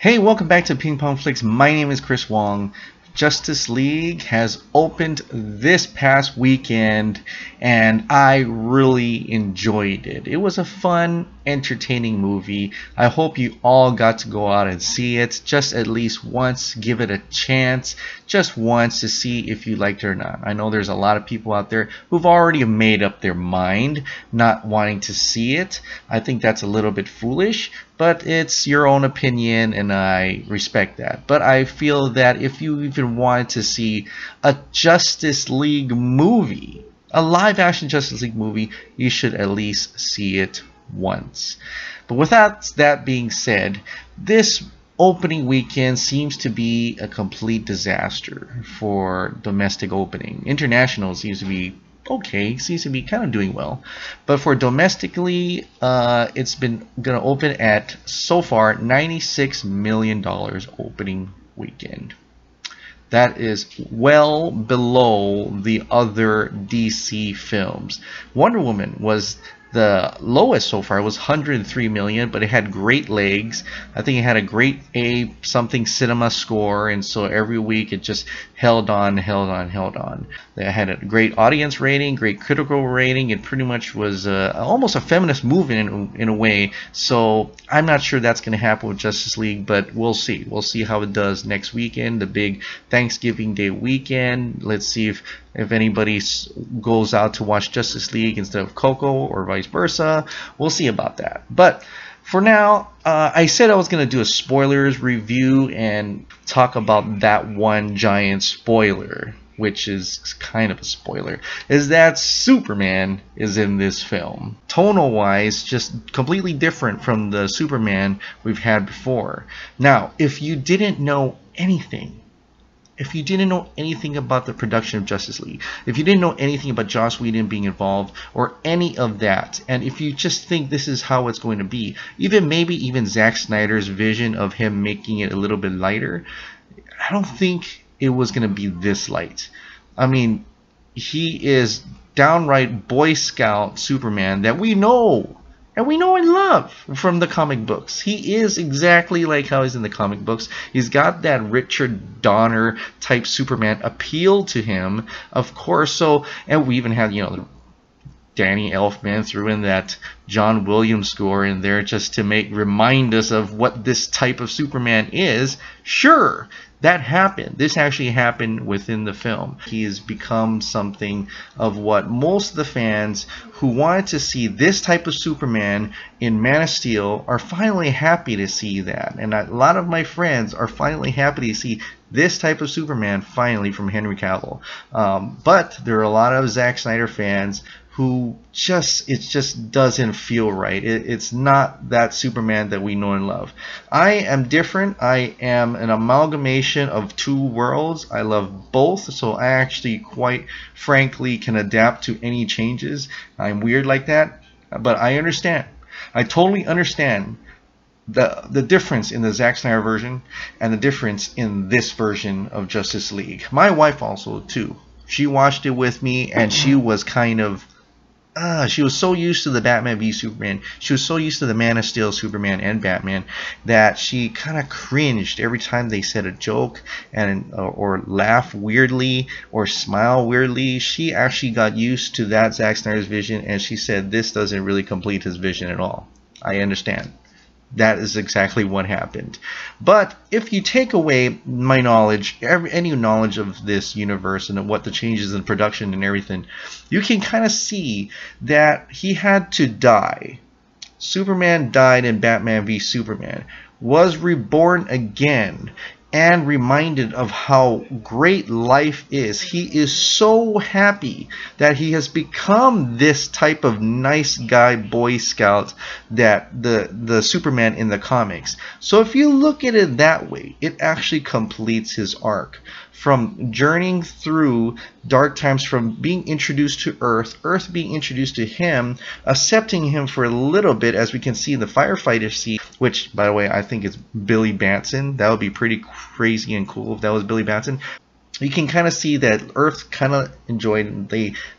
Hey, welcome back to Ping Pong Flicks. My name is Chris Wong. Justice League has opened this past weekend and I really enjoyed it. It was a fun, entertaining movie. I hope you all got to go out and see it just at least once. Give it a chance just once to see if you liked it or not. I know there's a lot of people out there who've already made up their mind not wanting to see it. I think that's a little bit foolish, but it's your own opinion and I respect that. But I feel that if you even wanted to see a Justice League movie, a live action Justice League movie, you should at least see it once. But without that being said, this opening weekend seems to be a complete disaster for domestic opening. International seems to be okay, seems to be kind of doing well, but for domestically, it's been gonna open at so far $96 million opening weekend. That is well below the other DC films. Wonder Woman was the lowest so far. It was $103 million, but it had great legs. I think it had a great A something cinema score, and so every week it just held on. It had a great audience rating, great critical rating. It pretty much was almost a feminist movement in a way. So I'm not sure that's going to happen with Justice League, but we'll see. We'll see how it does next weekend, the big Thanksgiving Day weekend. Let's see if anybody goes out to watch Justice League instead of Coco or vice versa. We'll see about that. But for now, I said I was going to do a spoilers review and talk about that one giant spoiler, which is kind of a spoiler, is that Superman is in this film. Tonal wise, just completely different from the Superman we've had before. Now, if you didn't know anything, about the production of Justice League, if you didn't know anything about Joss Whedon being involved or any of that, and if you just think this is how it's going to be, maybe even Zack Snyder's vision of him making it a little bit lighter, I don't think it was going to be this light. I mean, he is downright Boy Scout Superman that we know. And we know and love from the comic books. He is exactly like how he's in the comic books. He's got that Richard Donner type Superman appeal to him, of course. So, and we even had, Danny Elfman threw in that John Williams score in there just to remind us of what this type of Superman is. Sure, that happened. This actually happened within the film. He has become something of what most of the fans who wanted to see this type of Superman in Man of Steel are finally happy to see that. And a lot of my friends are finally happy to see this type of Superman finally from Henry Cavill. But there are a lot of Zack Snyder fans who it just doesn't feel right. It's not that Superman that we know and love. I am different. I am an amalgamation of two worlds. I love both, so I actually quite frankly can adapt to any changes. I'm weird like that, but I understand. I totally understand the difference in the Zack Snyder version and the difference in this version of Justice League. My wife also too. She watched it with me and she was kind of she was so used to the Batman v Superman, she was so used to the Man of Steel Superman and Batman that she kind of cringed every time they said a joke and or laugh weirdly or smile weirdly. She actually got used to that Zack Snyder's vision and she said this doesn't really complete his vision at all. I understand. That is exactly what happened. But if you take away my knowledge, any knowledge of this universe and what the changes in production and everything, you can kind of see that he had to die. Superman died in Batman v Superman, was reborn again, and reminded of how great life is. He is so happy that he has become this type of nice guy Boy Scout that the Superman in the comics. So if you look at it that way, it actually completes his arc. From journeying through dark times, from being introduced to Earth being introduced to him, accepting him for a little bit, as we can see in the firefighter scene, which, by the way, I think is Billy Batson. That would be pretty crazy and cool if that was Billy Batson. you can kind of see that Earth kind of enjoyed.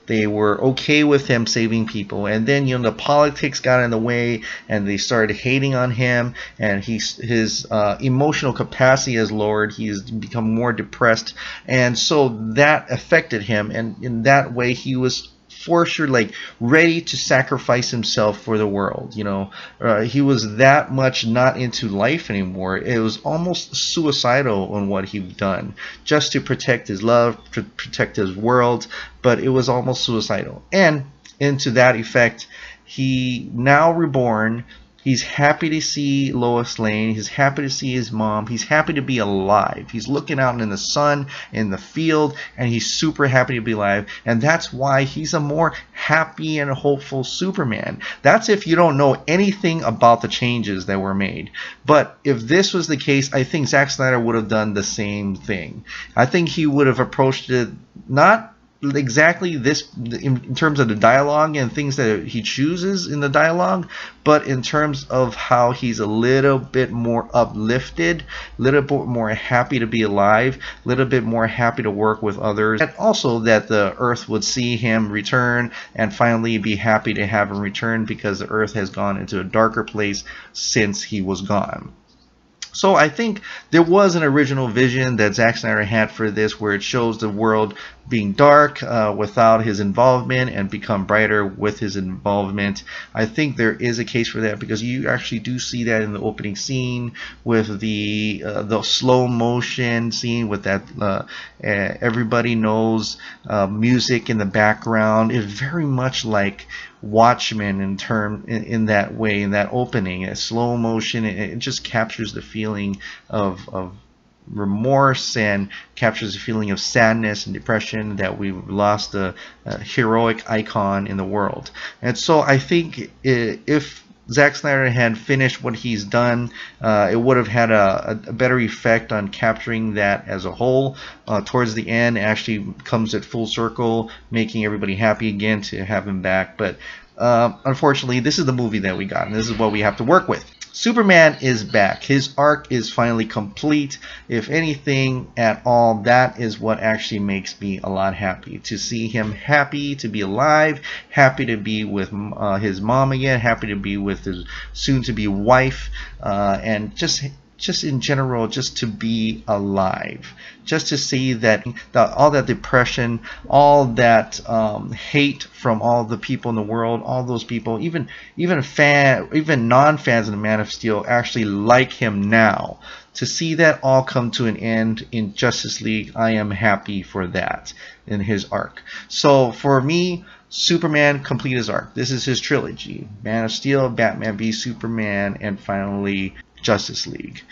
They were okay with him saving people, and then the politics got in the way, and they started hating on him, and his emotional capacity has lowered. He's become more depressed, and so that affected him, and in that way he was for sure like ready to sacrifice himself for the world. He was that much not into life anymore. It was almost suicidal on what he'd done just to protect his love, to protect his world, but it was almost suicidal. And into that effect, he now reborn. He's happy to see Lois Lane. He's happy to see his mom. He's happy to be alive. He's looking out in the sun, in the field, and he's super happy to be alive. And that's why he's a more happy and hopeful Superman. That's if you don't know anything about the changes that were made. But if this was the case, I think Zack Snyder would have done the same thing. I think he would have approached it not exactly this in terms of the dialogue and things that he chooses in the dialogue, but in terms of how he's a little bit more uplifted, a little bit more happy to be alive, a little bit more happy to work with others, and also that the Earth would see him return and finally be happy to have him return, because the Earth has gone into a darker place since he was gone. So I think there was an original vision that Zack Snyder had for this, where it shows the world being dark without his involvement and become brighter with his involvement. I think there is a case for that, because you actually do see that in the opening scene with the slow motion scene with that everybody knows music in the background. It's very much like Watchmen in that way, in that opening. A slow motion, it just captures the feeling of remorse and captures the feeling of sadness and depression that we've lost a heroic icon in the world. And so I think if Zack Snyder had finished what he's done, it would have had a better effect on capturing that as a whole. Towards the end, it actually comes at full circle, making everybody happy again to have him back. But unfortunately, this is the movie that we got, and this is what we have to work with. Superman is back. His arc is finally complete. If anything at all, that is what actually makes me a lot happy. To see him happy to be alive, happy to be with his mom again, happy to be with his soon-to-be wife, and just in general, just to be alive, just to see that all that depression, all that hate from all the people in the world, all those people, even non-fans of the Man of Steel actually like him now. To see that all come to an end in Justice League, I am happy for that in his arc. So for me, Superman completed his arc. This is his trilogy: Man of Steel, Batman v Superman, and finally Justice League.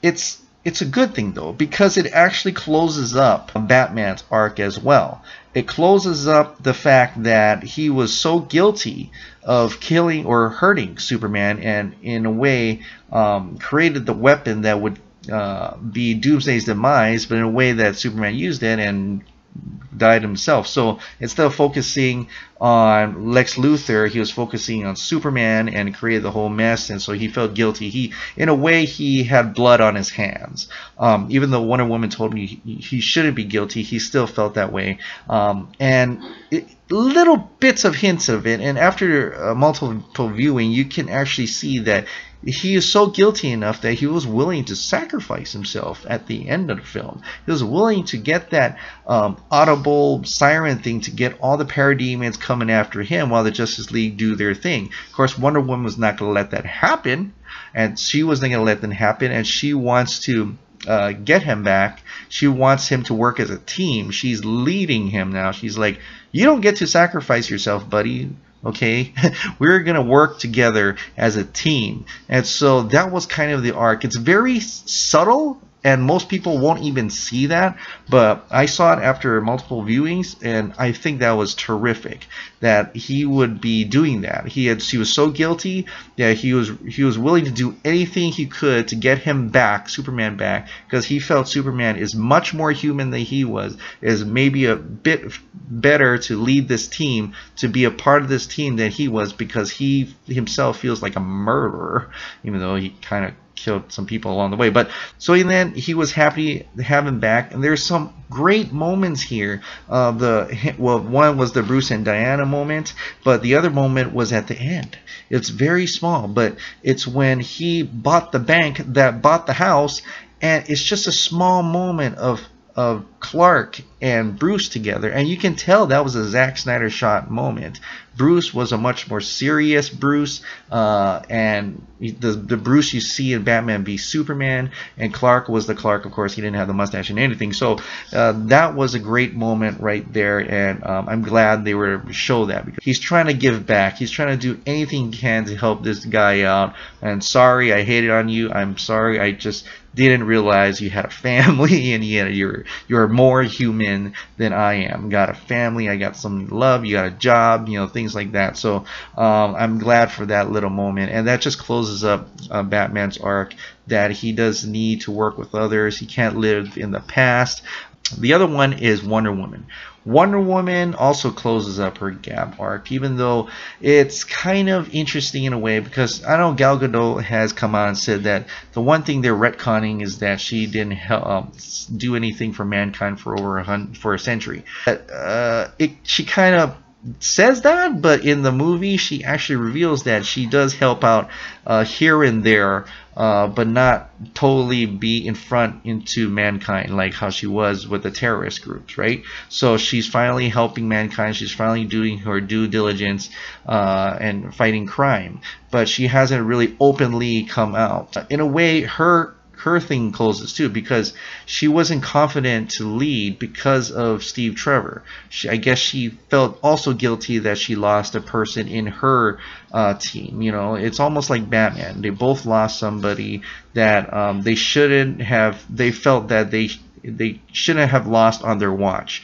It's a good thing though, because it actually closes up Batman's arc as well. It closes up the fact that he was so guilty of killing or hurting Superman, and in a way created the weapon that would be Doomsday's demise, but in a way that Superman used it and died himself. So instead of focusing on Lex Luthor, he was focusing on Superman and created the whole mess, and so he felt guilty. In a way, he had blood on his hands. Even though Wonder Woman told me he shouldn't be guilty, he still felt that way. Little bits of hints of it, and after multiple viewing, you can actually see that he is so guilty enough that he was willing to sacrifice himself at the end of the film. He was willing to get that audible siren thing to get all the parademons coming after him while the Justice League do their thing. Of course, Wonder Woman was not going to let that happen, and she wasn't going to let that happen, and she wants to get him back. She wants him to work as a team. She's leading him now. She's like, you don't get to sacrifice yourself, buddy. Okay, we're gonna work together as a team. And so that was kind of the arc. It's very subtle, and most people won't even see that, but I saw it after multiple viewings, and I think that was terrific that he would be doing that. He was so guilty that he was willing to do anything he could to get him back, Superman back, because he felt Superman is much more human than he was, is maybe a bit better to lead this team, to be a part of this team than he was, because he himself feels like a murderer, even though he kind of killed some people along the way. But so in the end, he was happy to have him back. And there's some great moments here. One was the Bruce and Diana moment, but the other moment was at the end. It's very small, but it's when he bought the bank that bought the house, and it's just a small moment of Clark and Bruce together, and you can tell that was a Zack Snyder shot moment. Bruce was a much more serious Bruce, and the Bruce you see in Batman v Superman, and Clark was the Clark, of course. He didn't have the mustache and anything, so that was a great moment right there, and I'm glad they were able to show that, because he's trying to give back. He's trying to do anything he can to help this guy out. And sorry I hated on you. I'm sorry, I just didn't realize you had a family, and you're more human than I am. Got a family, I got some love, you got a job, you know, things like that. So I'm glad for that little moment, and that just closes up Batman's arc, that he does need to work with others. He can't live in the past. The other one is Wonder Woman. Wonder Woman also closes up her Gap arc, even though it's kind of interesting in a way, because I know Gal Gadot has come out and said that the one thing they're retconning is that she didn't do anything for mankind for a century. She kind of says that, but in the movie she actually reveals that she does help out here and there, but not totally be in front into mankind like how she was with the terrorist groups, right? So she's finally helping mankind. She's finally doing her due diligence and fighting crime, but she hasn't really openly come out. In a way, her thing closes too, because she wasn't confident to lead because of Steve Trevor. I guess she felt also guilty that she lost a person in her team. You know, it's almost like Batman. They both lost somebody that they shouldn't have. They felt that they shouldn't have lost on their watch.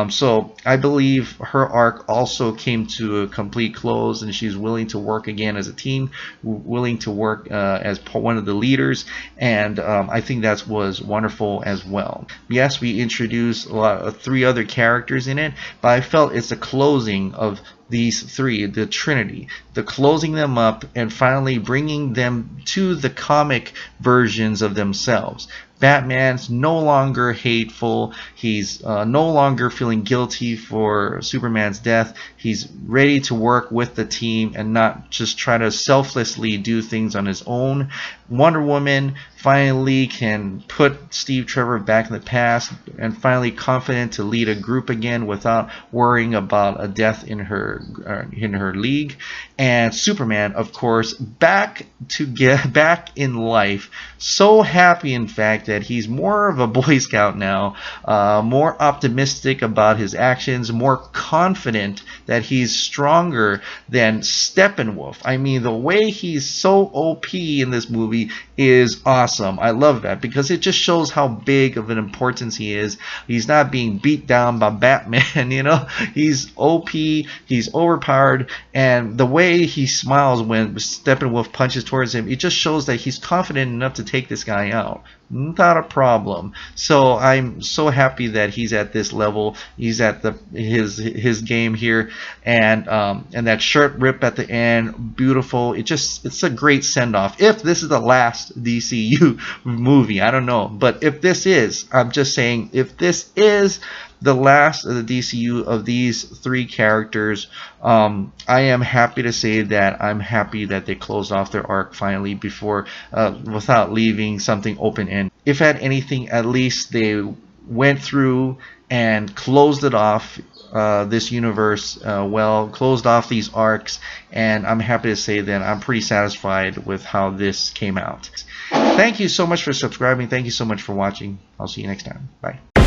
So I believe her arc also came to a complete close, and she's willing to work again as a team, willing to work as one of the leaders, and I think that was wonderful as well. Yes, we introduced a lot of 3 other characters in it, but I felt it's a closing of these 3, the Trinity, the closing them up and finally bringing them to the comic versions of themselves. Batman's no longer hateful. He's no longer feeling guilty for Superman's death. He's ready to work with the team and not just try to selflessly do things on his own. Wonder Woman finally can put Steve Trevor back in the past and finally confident to lead a group again without worrying about a death in her league. And Superman, of course, back in life. So happy, in fact, that he's more of a Boy Scout now, more optimistic about his actions, more confident that he's stronger than Steppenwolf. I mean, the way he's so OP in this movie is awesome. I love that, because it just shows how big of an importance he is. He's not being beat down by Batman, you know. He's OP, he's overpowered, and the way he smiles when Steppenwolf punches towards him, it just shows that he's confident enough to take this guy out. Not a problem. So I'm so happy that he's at this level. He's at his game here, and that shirt rip at the end, beautiful. It's a great send off. If this is the last DCU movie, I don't know, but if this is, I'm just saying, if this is the last of the DCU of these 3 characters, I am happy to say that I'm happy that they closed off their arc finally before without leaving something open-ended. If at anything, at least they went through and closed it off, this universe well, closed off these arcs, and I'm happy to say that I'm pretty satisfied with how this came out. Thank you so much for subscribing. Thank you so much for watching. I'll see you next time. Bye.